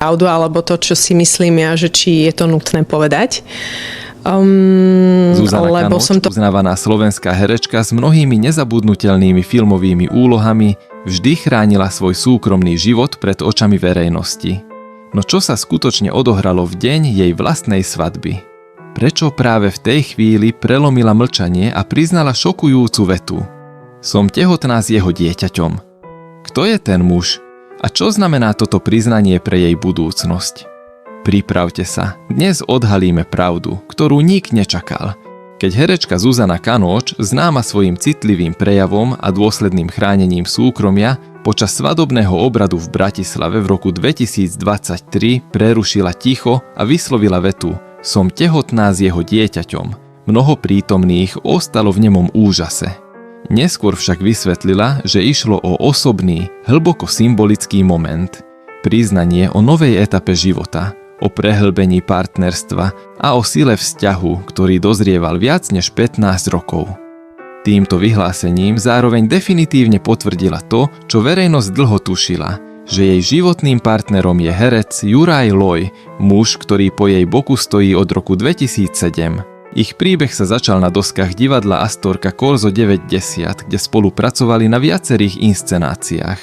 pravdu alebo to, čo si myslím ja, že či je to nutné povedať. Zuzana Kanoč, uznávaná slovenská herečka s mnohými nezabudnutelnými filmovými úlohami, vždy chránila svoj súkromný život pred očami verejnosti. No čo sa skutočne odohralo v deň jej vlastnej svadby? Prečo práve v tej chvíli prelomila mlčanie a priznala šokujúcu vetu? Som tehotná s jeho dieťaťom. Kto je ten muž? A čo znamená toto priznanie pre jej budúcnosť? Pripravte sa, dnes odhalíme pravdu, ktorú nik nečakal. Keď herečka Zuzana Kanoč, známa svojim citlivým prejavom a dôsledným chránením súkromia, počas svadobného obradu v Bratislave v roku 2023 prerušila ticho a vyslovila vetu: Som tehotná s jeho dieťaťom. Mnoho prítomných ostalo v nemom úžase. Neskôr však vysvetlila, že išlo o osobný, hlboko symbolický moment. Priznanie o novej etape života, o prehlbení partnerstva a o sile vzťahu, ktorý dozrieval viac než 15 rokov. Týmto vyhlásením zároveň definitívne potvrdila to, čo verejnosť dlho tušila, že jej životným partnerom je herec Juraj Loj, muž, ktorý po jej boku stojí od roku 2007. Ich príbeh sa začal na doskách divadla Astorka Korzo 90, kde spolupracovali na viacerých inscenáciách.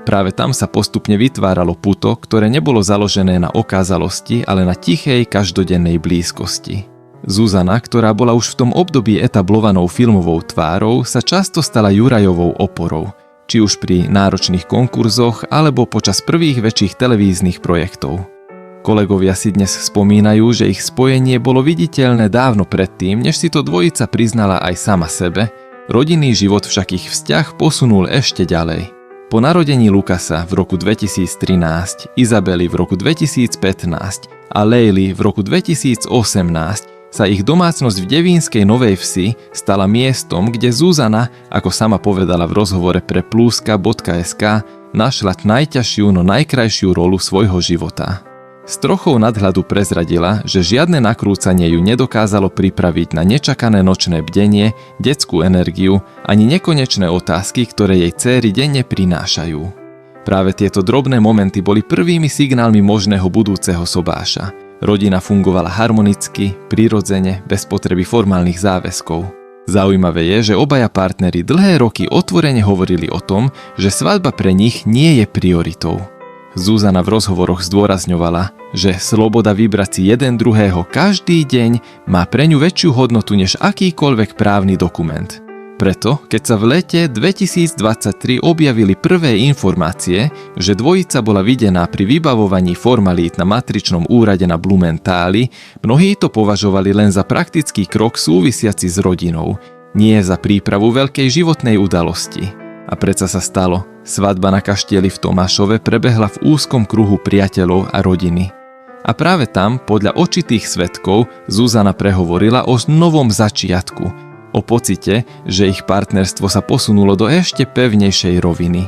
Práve tam sa postupne vytváralo puto, ktoré nebolo založené na okázalosti, ale na tichej, každodennej blízkosti. Zuzana, ktorá bola už v tom období etablovanou filmovou tvárou, sa často stala Jurajovou oporou, či už pri náročných konkurzoch, alebo počas prvých väčších televíznych projektov. Kolegovia si dnes spomínajú, že ich spojenie bolo viditeľné dávno predtým, než si to dvojica priznala aj sama sebe, rodinný život však ich vzťah posunul ešte ďalej. Po narodení Lukasa v roku 2013, Izabely v roku 2015 a Leily v roku 2018 sa ich domácnosť v devínskej Novej Vsi stala miestom, kde Zuzana, ako sama povedala v rozhovore pre pluska.sk, našla najťažšiu, no najkrajšiu rolu svojho života. S trochou nadhľadu prezradila, že žiadne nakrúcanie ju nedokázalo pripraviť na nečakané nočné bdenie, detskú energiu ani nekonečné otázky, ktoré jej dcéry denne prinášajú. Práve tieto drobné momenty boli prvými signálmi možného budúceho sobáša. Rodina fungovala harmonicky, prirodzene, bez potreby formálnych záväzkov. Zaujímavé je, že obaja partneri dlhé roky otvorene hovorili o tom, že svadba pre nich nie je prioritou. Zuzana v rozhovoroch zdôrazňovala, že sloboda vybrať si jeden druhého každý deň má pre ňu väčšiu hodnotu než akýkoľvek právny dokument. Preto, keď sa v lete 2023 objavili prvé informácie, že dvojica bola videná pri vybavovaní formalít na matričnom úrade na Blumentáli, mnohí to považovali len za praktický krok súvisiaci s rodinou, nie za prípravu veľkej životnej udalosti. A predsa sa stalo. Svadba na kaštieli v Tomášove prebehla v úzkom kruhu priateľov a rodiny. A práve tam, podľa očitých svedkov, Zuzana prehovorila o novom začiatku, o pocite, že ich partnerstvo sa posunulo do ešte pevnejšej roviny.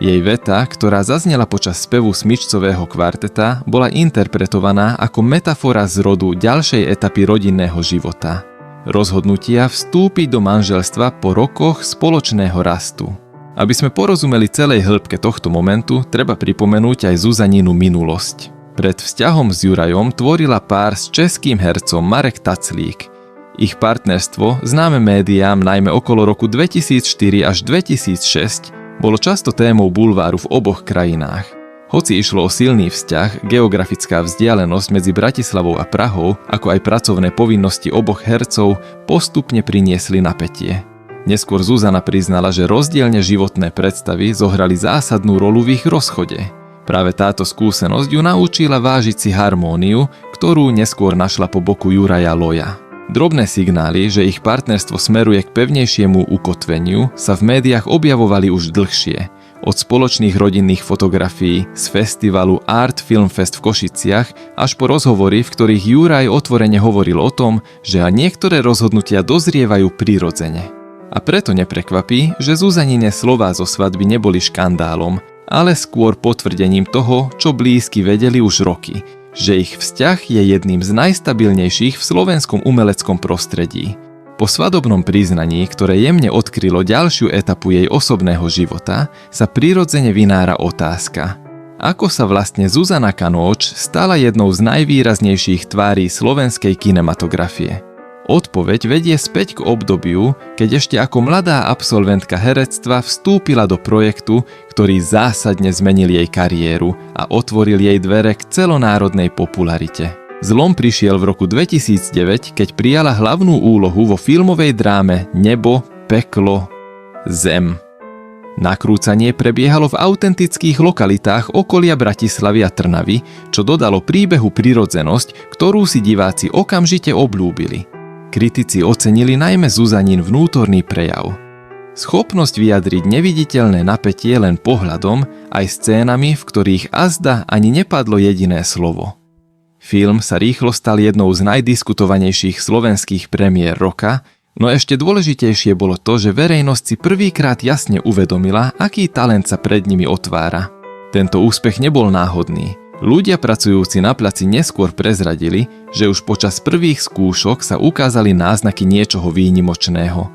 Jej veta, ktorá zaznela počas spevu smyčcového kvarteta, bola interpretovaná ako metafora zrodu ďalšej etapy rodinného života. Rozhodnutia vstúpiť do manželstva po rokoch spoločného rastu. Aby sme porozumeli celej hĺbke tohto momentu, treba pripomenúť aj Zuzaninu minulosť. Pred vzťahom s Jurajom tvorila pár s českým hercom Marek Taclík. Ich partnerstvo, známe médiám najmä okolo roku 2004 až 2006, bolo často témou bulváru v oboch krajinách. Hoci išlo o silný vzťah, geografická vzdialenosť medzi Bratislavou a Prahou, ako aj pracovné povinnosti oboch hercov, postupne priniesli napätie. Neskôr Zuzana priznala, že rozdielne životné predstavy zohrali zásadnú rolu v ich rozchode. Práve táto skúsenosť ju naučila vážiť si harmóniu, ktorú neskôr našla po boku Juraja Loja. Drobné signály, že ich partnerstvo smeruje k pevnejšiemu ukotveniu, sa v médiách objavovali už dlhšie. Od spoločných rodinných fotografií z festivalu Art Film Fest v Košiciach až po rozhovory, v ktorých Juraj otvorene hovoril o tom, že niektoré rozhodnutia dozrievajú prirodzene. A preto neprekvapí, že Zuzanine slová zo svadby neboli škandálom, ale skôr potvrdením toho, čo blízky vedeli už roky, že ich vzťah je jedným z najstabilnejších v slovenskom umeleckom prostredí. Po svadobnom priznaní, ktoré jemne odkrylo ďalšiu etapu jej osobného života, sa prirodzene vynára otázka: Ako sa vlastne Zuzana Kanóč stala jednou z najvýraznejších tvárí slovenskej kinematografie? Odpoveď vedie späť k obdobiu, keď ešte ako mladá absolventka herectva vstúpila do projektu, ktorý zásadne zmenil jej kariéru a otvoril jej dvere k celonárodnej popularite. Zlom prišiel v roku 2009, keď prijala hlavnú úlohu vo filmovej dráme Nebo, peklo, zem. Nakrúcanie prebiehalo v autentických lokalitách okolia Bratislavy a Trnavy, čo dodalo príbehu prirodzenosť, ktorú si diváci okamžite obľúbili. Kritici ocenili najmä Zuzanin vnútorný prejav. Schopnosť vyjadriť neviditeľné napätie len pohľadom, aj scénami, v ktorých azda ani nepadlo jediné slovo. Film sa rýchlo stal jednou z najdiskutovanejších slovenských premiér roka, no ešte dôležitejšie bolo to, že verejnosť si prvýkrát jasne uvedomila, aký talent sa pred nimi otvára. Tento úspech nebol náhodný. Ľudia pracujúci na placi neskôr prezradili, že už počas prvých skúšok sa ukázali náznaky niečoho výnimočného.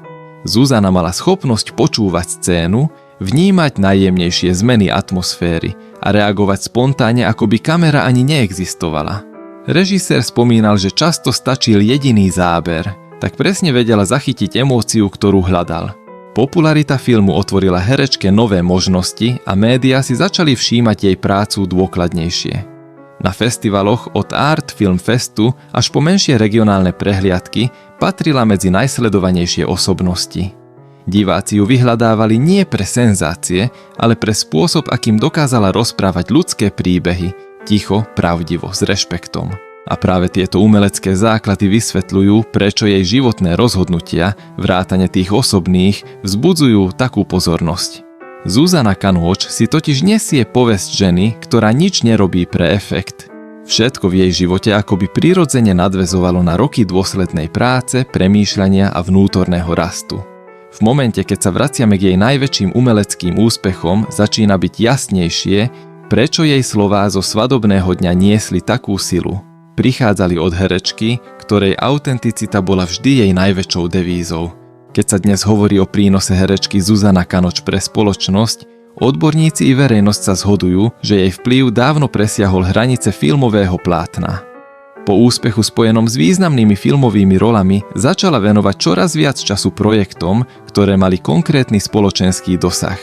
Zuzana mala schopnosť počúvať scénu, vnímať najjemnejšie zmeny atmosféry a reagovať spontánne, ako by kamera ani neexistovala. Režisér spomínal, že často stačil jediný záber, tak presne vedela zachytiť emóciu, ktorú hľadal. Popularita filmu otvorila herečke nové možnosti a médiá si začali všímať jej prácu dôkladnejšie. Na festivaloch od Art Film Festu až po menšie regionálne prehliadky patrila medzi najsledovanejšie osobnosti. Diváci ju vyhľadávali nie pre senzácie, ale pre spôsob, akým dokázala rozprávať ľudské príbehy, ticho, pravdivo, s rešpektom. A práve tieto umelecké základy vysvetľujú, prečo jej životné rozhodnutia, vrátane tých osobných, vzbudzujú takú pozornosť. Zuzana Kanóč si totiž nesie povesť ženy, ktorá nič nerobí pre efekt. Všetko v jej živote akoby prirodzene nadväzovalo na roky dôslednej práce, premýšľania a vnútorného rastu. V momente, keď sa vraciame k jej najväčším umeleckým úspechom, začína byť jasnejšie, prečo jej slová zo svadobného dňa niesli takú silu. Prichádzali od herečky, ktorej autenticita bola vždy jej najväčšou devízou. Keď sa dnes hovorí o prínose herečky Zuzana Kanóč pre spoločnosť, odborníci i verejnosť sa zhodujú, že jej vplyv dávno presiahol hranice filmového plátna. Po úspechu spojenom s významnými filmovými rolami začala venovať čoraz viac času projektom, ktoré mali konkrétny spoločenský dosah.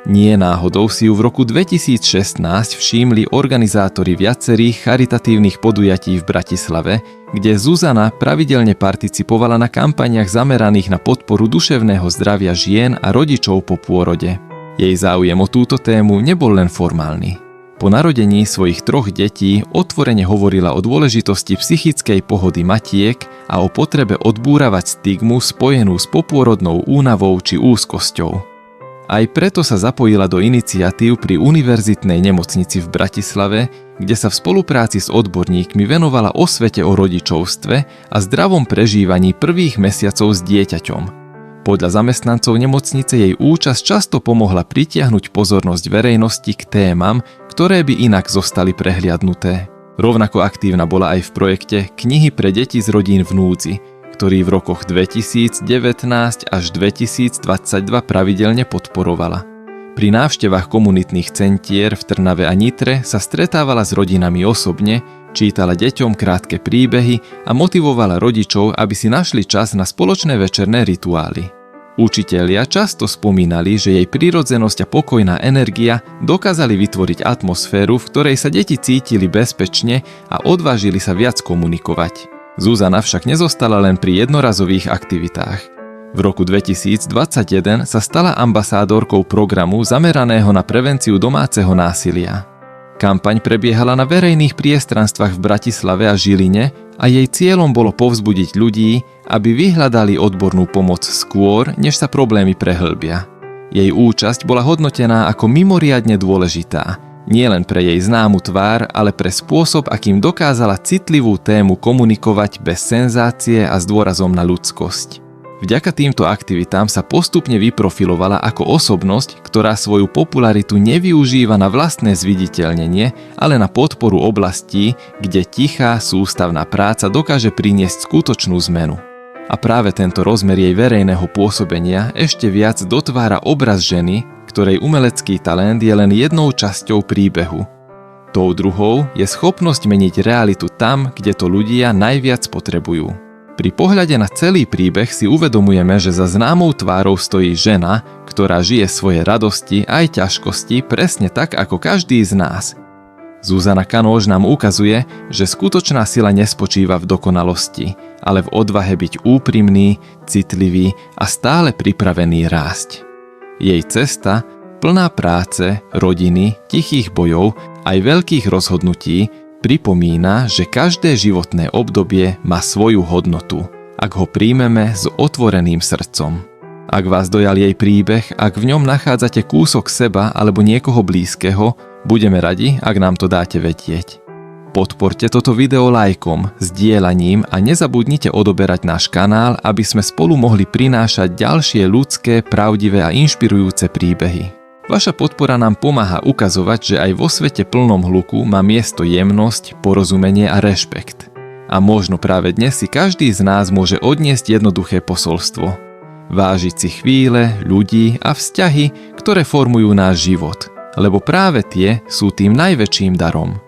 Nie náhodou si ju v roku 2016 všímli organizátori viacerých charitatívnych podujatí v Bratislave, kde Zuzana pravidelne participovala na kampaniach zameraných na podporu duševného zdravia žien a rodičov po pôrode. Jej záujem o túto tému nebol len formálny. Po narodení svojich 3 detí otvorene hovorila o dôležitosti psychickej pohody matiek a o potrebe odbúravať stigmu spojenú s popôrodnou únavou či úzkosťou. Aj preto sa zapojila do iniciatív pri Univerzitnej nemocnici v Bratislave, kde sa v spolupráci s odborníkmi venovala osvete o rodičovstve a zdravom prežívaní prvých mesiacov s dieťaťom. Podľa zamestnancov nemocnice jej účasť často pomohla pritiahnuť pozornosť verejnosti k témam, ktoré by inak zostali prehliadnuté. Rovnako aktívna bola aj v projekte Knihy pre deti z rodín v núdzi, ktorý v rokoch 2019 až 2022 pravidelne podporovala. Pri návštevách komunitných centier v Trnave a Nitre sa stretávala s rodinami osobne, čítala deťom krátke príbehy a motivovala rodičov, aby si našli čas na spoločné večerné rituály. Učitelia často spomínali, že jej prirodzenosť a pokojná energia dokázali vytvoriť atmosféru, v ktorej sa deti cítili bezpečne a odvážili sa viac komunikovať. Zuzana však nezostala len pri jednorazových aktivitách. V roku 2021 sa stala ambasádorkou programu zameraného na prevenciu domáceho násilia. Kampaň prebiehala na verejných priestranstvách v Bratislave a Žiline a jej cieľom bolo povzbudiť ľudí, aby vyhľadali odbornú pomoc skôr, než sa problémy prehlbia. Jej účasť bola hodnotená ako mimoriadne dôležitá, nielen pre jej známu tvár, ale pre spôsob, akým dokázala citlivú tému komunikovať bez senzácie a s dôrazom na ľudskosť. Vďaka týmto aktivitám sa postupne vyprofilovala ako osobnosť, ktorá svoju popularitu nevyužíva na vlastné zviditeľnenie, ale na podporu oblastí, kde tichá, sústavná práca dokáže priniesť skutočnú zmenu. A práve tento rozmer jej verejného pôsobenia ešte viac dotvára obraz ženy, ktorej umelecký talent je len jednou časťou príbehu. Tou druhou je schopnosť meniť realitu tam, kde to ľudia najviac potrebujú. Pri pohľade na celý príbeh si uvedomujeme, že za známou tvárou stojí žena, ktorá žije svoje radosti aj ťažkosti presne tak ako každý z nás. Zuzana Kanóž nám ukazuje, že skutočná sila nespočíva v dokonalosti, ale v odvahe byť úprimný, citlivý a stále pripravený rásť. Jej cesta, plná práce, rodiny, tichých bojov aj veľkých rozhodnutí, pripomína, že každé životné obdobie má svoju hodnotu, ak ho príjmeme s otvoreným srdcom. Ak vás dojal jej príbeh, ak v ňom nachádzate kúsok seba alebo niekoho blízkeho, budeme radi, ak nám to dáte vedieť. Podporte toto video lajkom, zdieľaním a nezabudnite odoberať náš kanál, aby sme spolu mohli prinášať ďalšie ľudské, pravdivé a inšpirujúce príbehy. Vaša podpora nám pomáha ukazovať, že aj vo svete plnom hluku má miesto jemnosť, porozumenie a rešpekt. A možno práve dnes si každý z nás môže odniesť jednoduché posolstvo. Vážiť si chvíle, ľudí a vzťahy, ktoré formujú náš život, lebo práve tie sú tým najväčším darom.